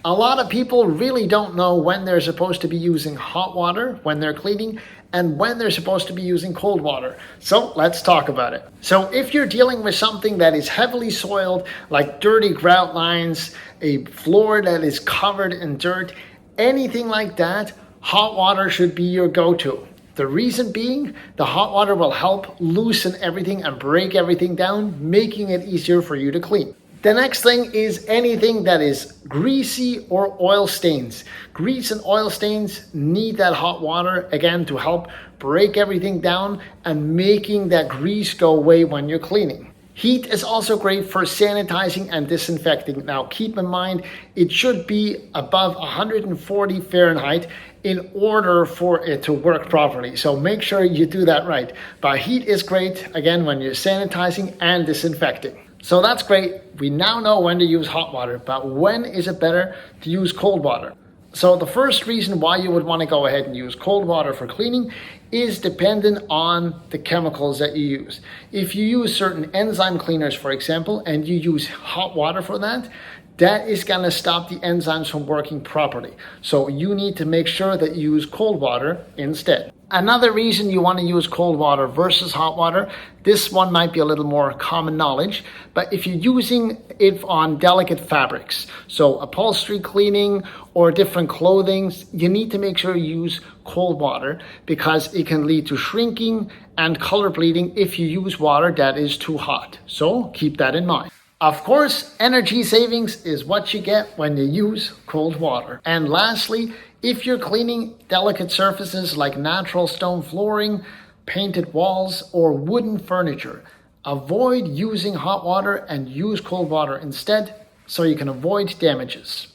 A lot of people really don't know when they're supposed to be using hot water when they're cleaning and when they're supposed to be using cold water. So let's talk about it. So if you're dealing with something that is heavily soiled, like dirty grout lines, a floor that is covered in dirt, anything like that, hot water should be your go-to. The reason being, the hot water will help loosen everything and break everything down, making it easier for you to clean. The next thing is anything that is greasy or oil stains. Grease and oil stains need that hot water, again, to help break everything down and making that grease go away when you're cleaning. Heat is also great for sanitizing and disinfecting. Now keep in mind, it should be above 140 Fahrenheit in order for it to work properly. So make sure you do that right. But heat is great, again, when you're sanitizing and disinfecting. So that's great. We now know when to use hot water, but when is it better to use cold water? So the first reason why you would want to go ahead and use cold water for cleaning is dependent on the chemicals that you use. If you use certain enzyme cleaners, for example, and you use hot water for that, that is going to stop the enzymes from working properly. So you need to make sure that you use cold water instead. Another reason you want to use cold water versus hot water, this one might be a little more common knowledge, but if you're using it on delicate fabrics, so upholstery cleaning or different clothing, you need to make sure you use cold water because it can lead to shrinking and color bleeding if you use water that is too hot. So keep that in mind. Of course, energy savings is what you get when you use cold water. And lastly, if you're cleaning delicate surfaces like natural stone flooring, painted walls, or wooden furniture, avoid using hot water and use cold water instead so you can avoid damages.